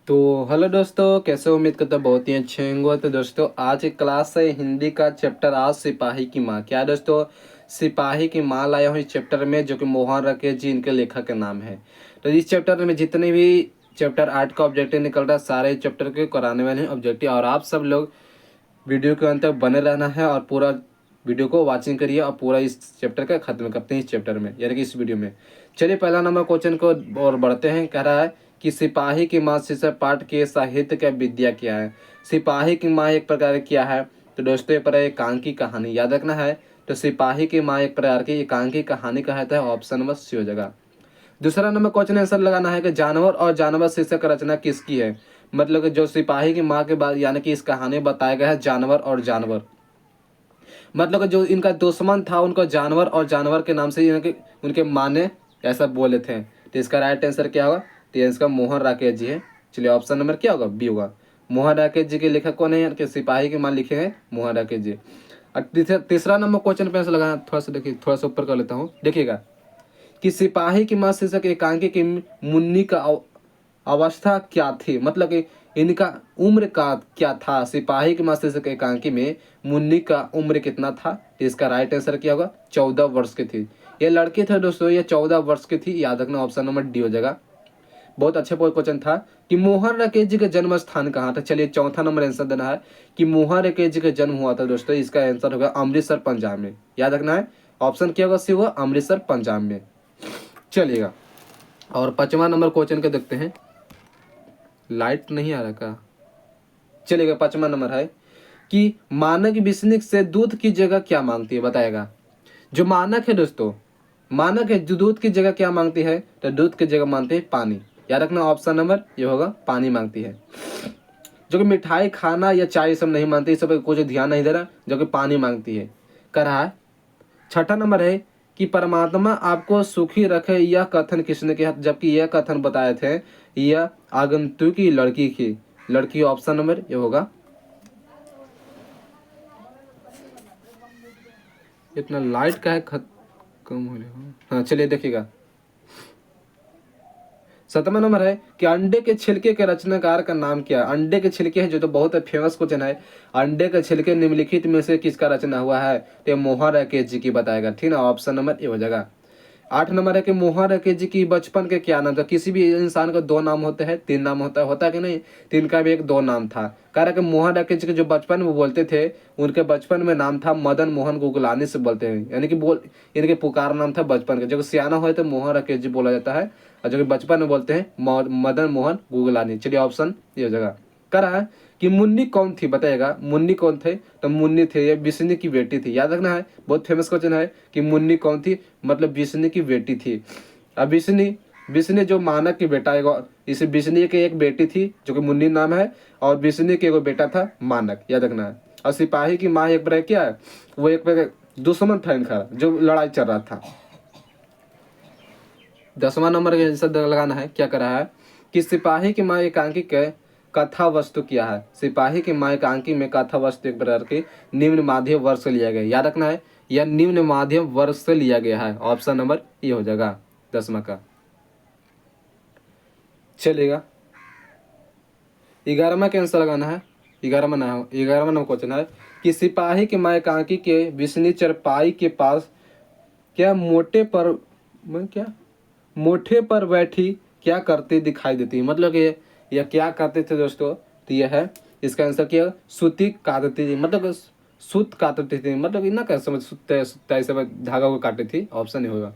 तो हेलो दोस्तों, कैसे हो? उम्मीद करता हूँ बहुत ही अच्छे होंगे। तो दोस्तों, आज की क्लास है हिंदी का चैप्टर आज सिपाही की माँ। क्या है दोस्तों? सिपाही की माँ लाया हूँ इस चैप्टर में, जो कि मोहन राकेश जी इनके लेखक का नाम है। तो इस चैप्टर में जितने भी चैप्टर 8 का ऑब्जेक्टिव निकल रहा है, सारे चैप्टर के कराने वाले हैं ऑब्जेक्टिव। और आप सब लोग वीडियो के अंत तक बने रहना है और पूरा वीडियो को वॉचिंग करिए और पूरा इस चैप्टर का खत्म करते हैं इस चैप्टर में, यानी कि इस वीडियो में। चलिए पहला नंबर क्वेश्चन को और बढ़ते हैं। कह रहा है कि सिपाही की माँ शीर्षक पाठ के साहित्य का विद्या क्या है। सिपाही की माँ एक प्रकार क्या है? तो दोस्तों ये पर एकांकी कहानी याद रखना है। तो सिपाही की माँ एक प्रकार की एकांकी कहानी कहता है, ऑप्शन नंबर सी हो जाएगा। दूसरा नंबर क्वेश्चन आंसर लगाना है कि जानवर और जानवर शीर्षक रचना किसकी है। मतलब कि जो सिपाही की माँ के बाद यानी कि इस कहानी में बताया गया है जानवर और जानवर, मतलब कि जो इनका दुश्मन था उनको जानवर और जानवर के नाम से उनके माँ ने ऐसा बोले थे। तो इसका राइट आंसर क्या होगा? तो इसका मोहन राकेश जी है। चलिए ऑप्शन नंबर क्या होगा? बी होगा। मोहन राकेश जी के लेखक कौन है? यानी कि सिपाही की माँ लिखे हैं मोहन राकेश जी। और तीसरा नंबर क्वेश्चन पे आंसर लगाना, थोड़ा सा देखिए, थोड़ा सा ऊपर कर लेता हूँ, देखिएगा कि सिपाही की माँ शीर्षक एकांकी की मुन्नी का अवस्था क्या थी। मतलब कि इनका उम्र का क्या था। सिपाही की माँ शीर्षक एकांकी में मुन्नी का उम्र कितना था? तो इसका राइट आंसर क्या होगा? 14 वर्ष की थी। ये लड़के थे दोस्तों, ये 14 वर्ष की थी। याद रखना, ऑप्शन नंबर डी हो जाएगा। बहुत अच्छे क्वेश्चन था कि मोहन राकेश जी का जन्म स्थान कहाँ था। चलिए चौथा नंबर आंसर देना है कि मोहन राकेश जी का जन्म हुआ था दोस्तों, इसका आंसर होगा अमृतसर पंजाब में। याद रखना है, ऑप्शन क्या होगा? सी होगा, अमृतसर पंजाब में। चलिएगा, और पांचवा नंबर क्वेश्चन के देखते हैं। लाइट नहीं आ रहा का? चलिएगा, पांचवा नंबर है कि मानक बिस्निक से दूध की जगह क्या मांगती है, बताएगा। जो मानक है दोस्तों, मानक है जो दूध की जगह क्या मांगती है? तो दूध की जगह मांगती है पानी। याद रखना, ऑप्शन नंबर ये होगा, पानी मांगती है। जो कि मिठाई खाना या चाय सब नहीं मांगती, इस सब पे कुछ ध्यान नहीं दे रहा, जो कि पानी मांगती है। कह रहा है छठा नंबर है कि परमात्मा आपको सुखी रखे, यह कथन किसने किया? जबकि यह कथन बताए थे यह आगंतुक की लड़की ऑप्शन नंबर ये होगा। इतना लाइट का है कम हो रहा। हाँ चलिए देखिएगा, सतवा नंबर है कि अंडे के छिलके के रचनाकार का नाम क्या है। अंडे के छिलके है जो तो बहुत फेमस क्वेश्चन है। अंडे के छिलके निम्नलिखित में से किसका रचना हुआ है? तो मोहन राकेश जी की बताएगा, ठीक ना, ऑप्शन नंबर ए हो जाएगा। 8 नंबर है कि मोहन राकेश जी की बचपन के क्या नाम था। किसी भी इंसान का दो नाम होते हैं, तीन नाम होता है कि नहीं? तो इनका भी एक दो नाम था। कह रहा कि मोहन राकेश जी के जो बचपन में बोलते थे, उनके बचपन में नाम था मदन मोहन गुगलानी से बोलते हैं, यानी कि इनके पुकार नाम था बचपन का। जब सियाना हुए तो मोहन राकेश जी बोला जाता है, और जो कि बचपन में बोलते हैं मदन मोहन गुगलानी। चलिए ऑप्शन ये हो जाएगा। कह रहा है कि मुन्नी कौन थी, बताएगा। मुन्नी कौन थे? तो मुन्नी थे ये विष्णु की बेटी थी। याद रखना है, बहुत फेमस क्वेश्चन है कि मुन्नी कौन थी, मतलब विष्णु की बेटी थी। अब विष्णु विष्णु जो मानक की बेटा है, इसे विष्णु की एक बेटी थी जो कि मुन्नी नाम है, और विष्णु के एक बेटा था मानक। याद रखना है। और सिपाही की माँ एक बार क्या है, वो एक बार दुश्मन था इनका, जो लड़ाई चल रहा था। 10वां नंबर के आंसर लगाना है। क्या कर रहा है कि सिपाही की माँ एकांकी के कथा वस्तु क्या है। सिपाही की माँ एकांकी में कथा वस्तु एक प्रकार के निम्न माध्यम वर्ग से लिया गया। याद रखना है, यह निम्न माध्यम वर्ग से लिया गया है। ऑप्शन नंबर ये हो जाएगा 10वां का। चलेगा, 11वां के आंसर लगाना है। 11वां नंबर क्वेश्चन है कि सिपाही की माँ एकांकी के विष्णु चरपाई के पास क्या क्या मोठे पर बैठी क्या करती दिखाई देती है। मतलब कि यह क्या करते थे दोस्तों? तो यह है, इसका आंसर क्या है? सूती काटती थी, मतलब सूत काटती थी, मतलब ना क्या समझ, सूते सूता ऐसे धागा को काटती थी। ऑप्शन ही होगा।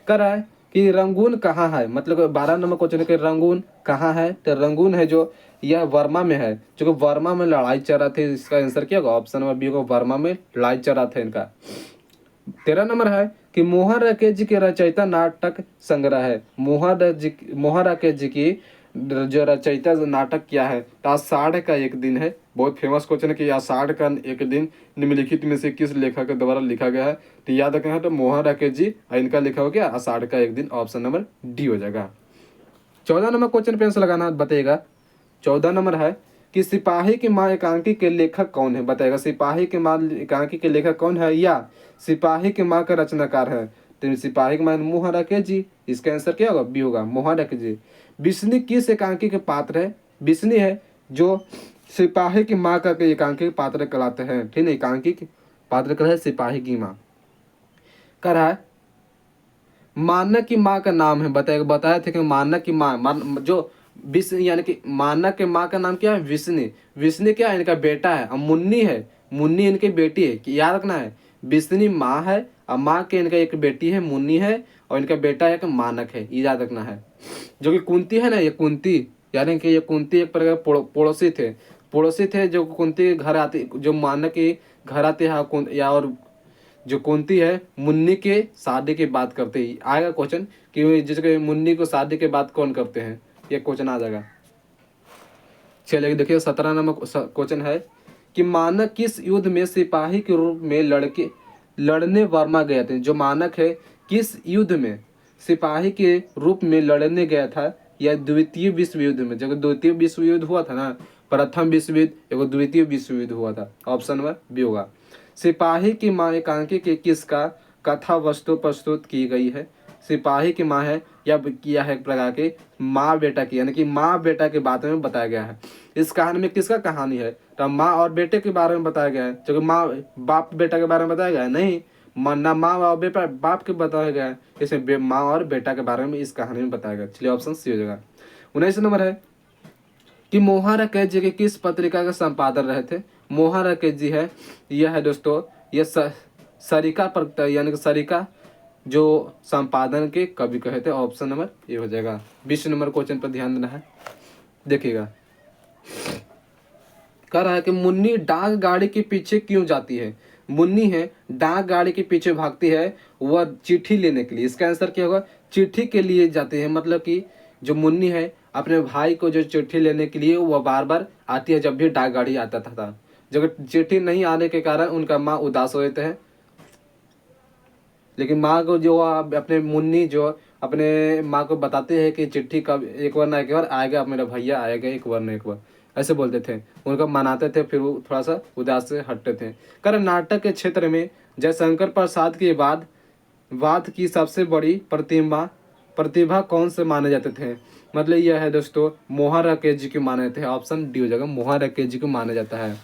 कह रहा है कि रंगून कहाँ है। मतलब 12 नंबर क्वेश्चन है कि रंगून कहाँ है। तो रंगून है जो यह वर्मा में है, जो कि वर्मा में लड़ाई चल रहा थी। इसका आंसर क्या होगा? ऑप्शन नंबर बी होगा, वर्मा में लड़ाई चल रहा था इनका। 13 नंबर है कि मोहन राकेश जी के रचयिता नाटक संग्रह है। मोहन राकेश जी की जो रचयिता नाटक क्या है? तो आषाढ़ का एक दिन है। बहुत फेमस क्वेश्चन है कि आषाढ़ का एक दिन निम्नलिखित में से किस लेखक के द्वारा लिखा गया है। तो याद रखना है, तो मोहन राकेश जी, और इनका लिखा हो गया आषाढ़ का एक दिन। ऑप्शन नंबर डी हो जाएगा। 14 नंबर क्वेश्चन पे आंसर लगाना बताइएगा। 14 नंबर है कि सिपाही की माँ एकांकी के लेखक कौन है, बताएगा। सिपाही की माँ एकांकी के लेखक कौन है, या सिपाही की माँ का रचनाकार है? तो सिपाही की माँ मोहन राकेश जी। इसका आंसर क्या होगा? बी होगा, मोहन राकेश जी। विष्णु किस एकांकी के पात्र है? बिस्नी है जो सिपाही की माँ का एकांकी पात्र कहलाते हैं, ठीक है, एकांकी पात्र कहलाते हैं सिपाही की माँ। कह रहा है मानक की माँ का नाम है, बताया थे कि मानक की माँ जो विष्णु यानी कि मानक के माँ का नाम क्या है, विष्णु। विष्णु क्या है, इनका बेटा है। और मुन्नी है, मुन्नी इनकी बेटी है, कि याद रखना है विष्णु माँ है और माँ के इनका एक बेटी है मुन्नी है और इनका बेटा एक मानक है, ये याद रखना है। जो कि कुंती है ना, ये कुंती यानी कि ये कुंती एक प्रकार के पड़ोसी थे, पड़ोसी थे जो कुंती के घर आते, जो मानक के घर आते हैं या और जो कुंती है मुन्नी के शादी की बात करते ही आएगा क्वेश्चन कि जिसके मुन्नी को शादी के बाद कौन करते हैं, ये क्वेश्चन आ जाएगा। चलिए देखिए 17 नंबर क्वेश्चन है कि मानक किस युद्ध में सिपाही के रूप में लड़ने वर्मा गए थे। जो मानक है किस युद्ध में सिपाही के रूप में लड़ने गया था, या द्वितीय विश्व युद्ध में। जब द्वितीय विश्व युद्ध हुआ था ना, प्रथम विश्व युद्ध एवं द्वितीय विश्व युद्ध हुआ था, ऑप्शन नंबर बी होगा। सिपाही की माँ एकांकी के किसका कथा वस्तु प्रस्तुत की गई है। सिपाही की माँ है या किया है एक प्रकार की माँ बेटा की, यानी कि माँ बेटा के बारे में बताया गया है। इस कहानी में किसका कहानी है, तो माँ और बेटे के बारे में बताया गया है। क्योंकि माँ बाप बेटा के बारे में बताया गया है नहीं, ना माँ और बेटा बाप के बताया गया है, इसमें माँ और बेटा के बारे में इस कहानी में बताया गया। चलिए ऑप्शन सी हो जाएगा। 19 नंबर है कि मोहन राकेश जी के किस पत्रिका का संपादक रहे थे। मोहन राकेश जी है, यह है दोस्तों यह सरिका पर यानी कि सरिका जो संपादन के कवि कहे थे, ऑप्शन नंबर ये हो जाएगा। 20 नंबर क्वेश्चन पर ध्यान देना है, देखिएगा। कह रहा है कि मुन्नी डाक गाड़ी के पीछे क्यों जाती है। मुन्नी है डाक गाड़ी के पीछे भागती है वह चिट्ठी लेने के लिए। इसका आंसर क्या होगा, चिट्ठी के लिए जाते हैं। मतलब कि जो मुन्नी है अपने भाई को जो चिट्ठी लेने के लिए वह बार बार आती है जब भी डाक गाड़ी आता था। जब चिट्ठी नहीं आने के कारण उनका माँ उदास हो जाते हैं, लेकिन माँ को जो अपने मुन्नी जो अपने माँ को बताते हैं कि चिट्ठी कब एक बार ना एक बार आएगा, मेरा भैया आएगा एक बार ना एक बार, ऐसे बोलते थे। उनको मनाते थे, फिर वो थोड़ा सा उदास से हटते थे। कर्नाटक के क्षेत्र में जयशंकर प्रसाद के बाद वाद की सबसे बड़ी प्रतिभा कौन से माने जाते थे। मतलब यह है दोस्तों मोहन राकेश जी को माने थे, ऑप्शन डी हो जाएगा, मोहन राकेश जी को माना जाता है।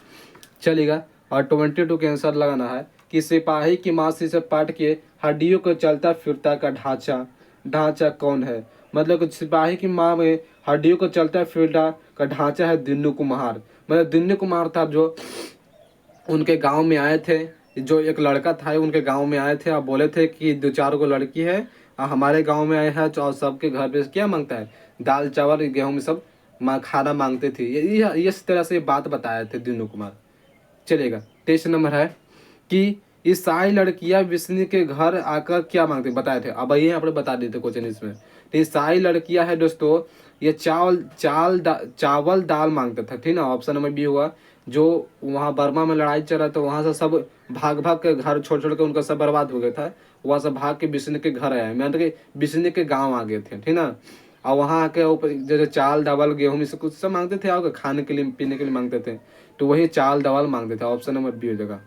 चलेगा। और 22 के आंसर लगाना है कि सिपाही की मासी से पाट के हड्डियों को चलता फिरता का ढांचा कौन है। मतलब कि सिपाही की माँ में हड्डियों को चलता फिरता का ढांचा है दिन्नू कुम्हार। मतलब दिन्नू कुम्हार था जो उनके गांव में आए थे, जो एक लड़का था उनके गांव में आए थे और बोले थे कि 2-4 को लड़की है और हमारे गांव में आए हैं, और सबके घर पे क्या मांगता है, दाल चावल गेहूं में सब खाना मांगते थे। ये इस तरह से बात बताए थे दिन्नू कुमार। चलेगा। 23 नंबर है कि ईसाई लड़कियां विष्णु के घर आकर क्या मांगते बताए थे। अब ये आपने बता देते क्वेश्चन इसमें। तो ईसाई लड़कियां है दोस्तों ये चावल दाल मांगते थे, ठीक ना, ऑप्शन नंबर बी हुआ। जो वहाँ बर्मा में लड़ाई चल रहा था वहाँ से सब भाग भाग के घर छोड़ छोड़ के उनका सब बर्बाद हो गया था, वहाँ से भाग के विष्णु के घर आया, मतलब कि विष्णु के गाँव आ गए थे, ठीक ना। और वहाँ आके ऊपर जैसे चावल दावल गेहूँ में से कुछ सब मांगते थे और खाने के लिए पीने के लिए मांगते थे, तो वही चावल दावल मांगते थे, ऑप्शन नंबर बी हो जाएगा।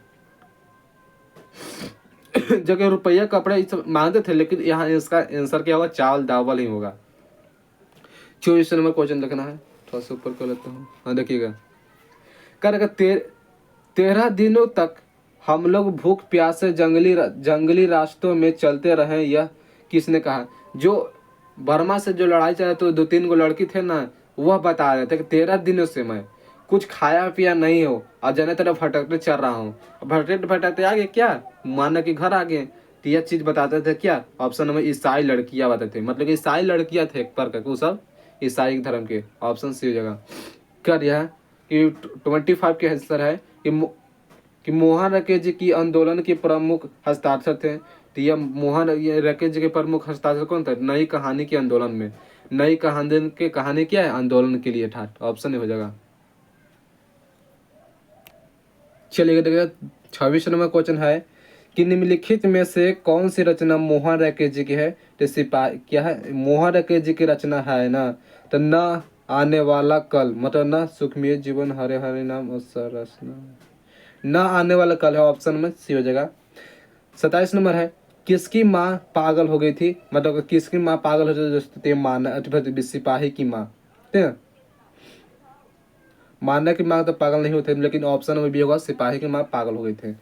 जगह रुपया कपड़ा ये सब मांगते थे, लेकिन यहाँ इसका आंसर क्या होगा, चावल दावल ही होगा। 24 नंबर क्वेश्चन लिखना है, थोड़ा सा ऊपर कर लेता हूँ। हाँ देखिएगा, करेगा 13 दिनों तक हम लोग भूख प्यास से जंगली रास्तों में चलते रहे, यह किसने कहा। जो बर्मा से जो लड़ाई चला तो 2-3 गो लड़की थे ना, वह बता रहे थे कि 13 दिनों से मैं कुछ खाया पिया नहीं हो और जने तरफ भटकते चल रहा हूँ। भटकते भटकते आ गए क्या, माना कि घर आ गए, तो यह चीज बताते थे क्या, ऑप्शन नंबर ईसाई लड़कियां बताते थे। मतलब कि ईसाई लड़कियां थे एक पर वो सब ईसाई धर्म के, ऑप्शन सी हो जाएगा। कर यह कि 25 के आंसर है कि मोहन राकेश जी की आंदोलन के प्रमुख हस्ताक्षर थे। तो यह मोहन राकेश जी के प्रमुख हस्ताक्षर कौन थे, नई कहानी के आंदोलन में। नई कहानी क्या है, आंदोलन के लिए था, ऑप्शन हो जाएगा। चलिए देखिए 26 नंबर क्वेश्चन है कि निम्नलिखित में से कौन सी रचना मोहन राकेश जी की है। तो सिपाही क्या है, मोहन राकेश जी की रचना है ना, तो न आने वाला कल, मतलब न सुखमय जीवन हरे हरे नाम रचना, न आने वाला कल है, ऑप्शन में सी हो जाएगा। 27 नंबर है किसकी माँ पागल हो गई थी। मतलब किसकी माँ पागल हो गई थी, माना सिपाही की माँ, ठीक है। मानक की माँ तो पागल नहीं होते, लेकिन ऑप्शन में भी होगा सिपाही की माँ पागल हो गए थे।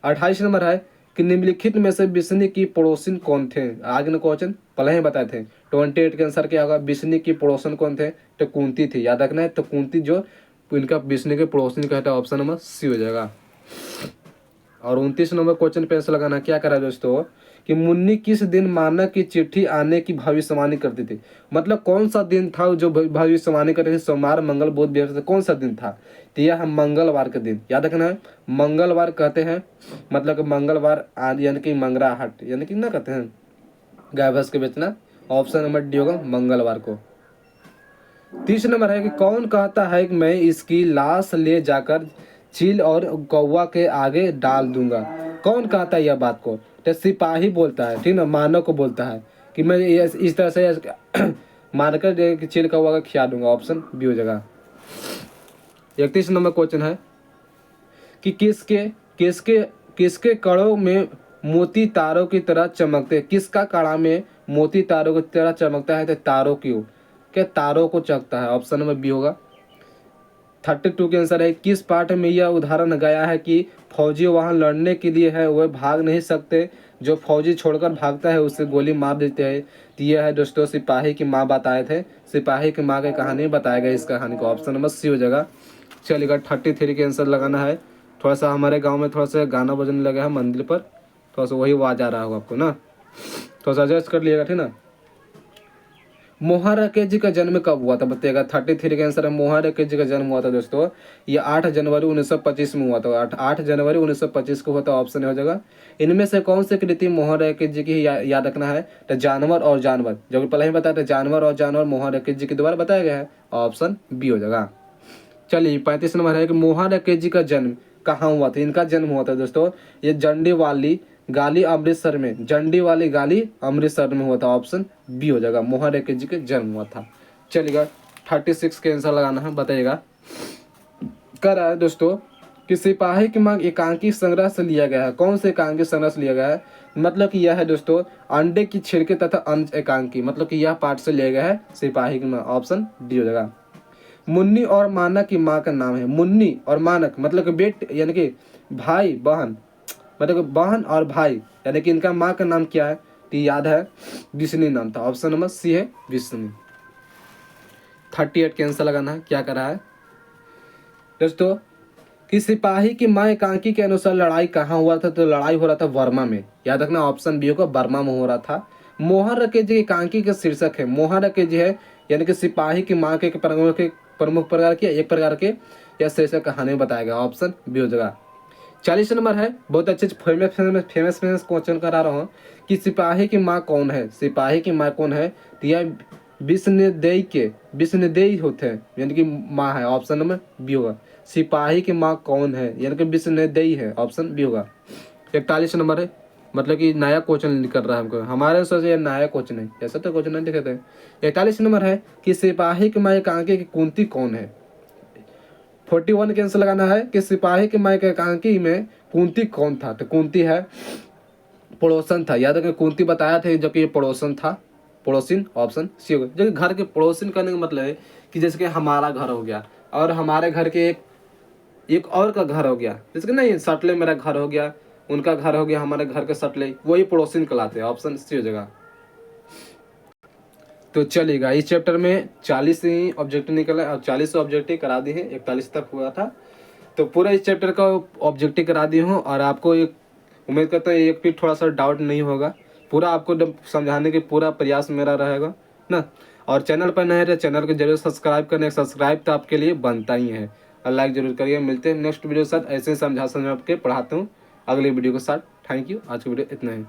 28 नंबर है कि निम्नलिखित में से बिस्नी की पड़ोसिन कौन थे। आगे ने क्वेश्चन पहले ही बताए थे। 28 के आंसर क्या होगा, बिस्नी की पड़ोसन कौन थे, तो कुंती थी, याद रखना है। तो कुंती जो इनका बिस्नी के पड़ोसिन कहता है, ऑप्शन नंबर सी हो जाएगा। और 29 नंबर क्वेश्चन पे आंसर लगाना क्या करा दोस्तों कि मुन्नी किस दिन मानक की चिट्ठी आने की भविष्यवाणी करती थी। मतलब कौन सा दिन था जो भविष्यवाणी करती थी, सोमवार, मंगल, बुध, बृहस्पति, कौन सा दिन था, तो यह है मंगलवार का दिन, याद रखना है। मंगलवार कहते हैं, मतलब कि मंगलवार यानी कि मंगराहट, यानी कि ना कहते हैं गाय भैंस के बेचना। ऑप्शन नंबर डी होगा मंगलवार को। 30 नंबर है कि कौन कहता है कि मैं इसकी लाश ले जाकर चील और कौवा के आगे डाल दूंगा। कौन कहता है यह बात को, तो सिपाही बोलता है, ठीक ना, मानव को बोलता है कि मैं इस तरह से मारकर चील कौवा का खिला दूंगा। ऑप्शन बी हो जाएगा। 31 नंबर क्वेश्चन है कि किसके किसके किसके कड़ों में मोती तारों की तरह चमकते, किसका कड़ा में मोती तारों की तरह चमकता है, तो तारों की क्या तारों को चमकता है। ऑप्शन नंबर बी होगा। 32 के आंसर है किस पाठ में यह उदाहरण गया है कि फौजी वहां लड़ने के लिए है, वह भाग नहीं सकते, जो फौजी छोड़कर भागता है उसे गोली मार देते हैं। तो यह है दोस्तों सिपाही की माँ बताए थे, सिपाही की माँ की कहानी बताया गया इस कहानी को। ऑप्शन नंबर सी हो जाएगा। चलिएगा 33 के आंसर लगाना है। थोड़ा सा हमारे गाँव में थोड़ा सा गाना बजने लगा है मंदिर पर, थोड़ा सा वही आवाज आ रहा होगा आपको ना, थोड़ा सा एडजस्ट कर लिएगा, ठीक ना। मोहन जी का जन्म कब हुआ था बताइएगा। 33 का आंसर है मोहन जी का जन्म हुआ था दोस्तों, ये 8 जनवरी 1925 में हुआ था। 8 जनवरी 1925 को हुआ था, ऑप्शन हो जाएगा। इनमें से कौन सी कृति मोहन जी की याद रखना है, तो जानवर और जानवर, जो कि पहले ही बताया था, जानवर और जानवर मोहन जी के द्वारा बताया गया है। ऑप्शन बी हो जाएगा। चलिए 35 नंबर है कि मोहन जी का जन्म कहाँ हुआ था। इनका जन्म हुआ था दोस्तों ये जंडी वाली गाली अमृतसर में, जंडी वाली गाली अमृतसर में हुआ था। ऑप्शन बी हो जाएगा, मोहन जी के जन्म हुआ था। चलिएगा 36 के आंसर लगाना है, बताइएगा। कर रहा है दोस्तों कि सिपाही की मांग एकांकी संग्रह से लिया गया है। कौन से एकांकी संग्रह से लिया गया है, मतलब कि यह है दोस्तों अंडे की छिड़के तथा अंश एकांकी, मतलब कि यह पाठ से लिया गया है सिपाही की मांग। ऑप्शन डी हो जाएगा। मुन्नी और मानक की माँ का नाम है। मुन्नी और मानक मतलब कि बेट यानी कि भाई बहन, मतलब कि बहन और भाई, यानी कि इनका माँ का नाम क्या है, तो याद है विष्णु नाम था। ऑप्शन नंबर सी है विष्णु। 38 के आंसर लगाना है, क्या कर रहा है दोस्तों कि सिपाही की माँ एकांकी के अनुसार लड़ाई कहाँ हुआ था, तो लड़ाई हो रहा था वर्मा में, याद रखना। ऑप्शन बी होगा बर्मा में हो रहा था। मोहन रकेत जी एकांकी का शीर्षक है, मोहन रकेत जी है यानी कि सिपाही की माँ के प्रमुख प्रकार के एक प्रकार के या शीर्षक कहानी बताया गया। ऑप्शन बी हो जाएगा। 40 नंबर है, बहुत अच्छे फेमस क्वेश्चन करा रहा हूँ कि सिपाही की माँ कौन है, सिपाही की माँ कौन है, तो यह विष्णुदेई होते हैं, यानी कि माँ है। ऑप्शन नंबर बी होगा। सिपाही की माँ कौन है, यानी कि विष्णुदेई है। ऑप्शन बी होगा। 41 नंबर है, मतलब कि नया क्वेश्चन कर रहा है हमको, हमारे अनुसार से यह नया क्वेश्चन है, ऐसा तो क्वेश्चन नहीं दिखाते हैं। 41 नंबर है कि सिपाही की माँ एकांकी की कुंती कौन है। 41 के आंसर लगाना है कि सिपाही के माँ के एकांकी में कुंती कौन था, तो कुंती है पड़ोसन था, याद रखें कुंती बताया था जबकि ये पड़ोसन था, पड़ोसिन। ऑप्शन सी होगा। जो कि घर के पड़ोसिन करने का मतलब है कि जैसे कि हमारा घर हो गया और हमारे घर के एक और का घर हो गया, जैसे कि नहीं सटले मेरा घर हो गया, उनका घर हो गया, हमारे घर के सटले, वही पड़ोसिन कहलाते हैं। ऑप्शन सी हो जाएगा। तो चलेगा इस चैप्टर में 40 ही ऑब्जेक्टिव निकला और 40 ऑब्जेक्टिव करा दिए हैं, 41 तक हुआ था, तो पूरा इस चैप्टर का ऑब्जेक्टिव करा दिए हूँ। और आपको एक उम्मीद करता हूँ एक भी थोड़ा सा डाउट नहीं होगा, पूरा आपको समझाने की पूरा प्रयास मेरा रहेगा ना। और चैनल पर नए रहे चैनल को जरूर सब्सक्राइब करने, सब्सक्राइब तो आपके लिए बनता ही है, और लाइक जरूर करिए। मिलते हैं नेक्स्ट वीडियो के साथ, ऐसे समझा आपके पढ़ाता हूँ अगले वीडियो के साथ। थैंक यू, आज की वीडियो इतना ही।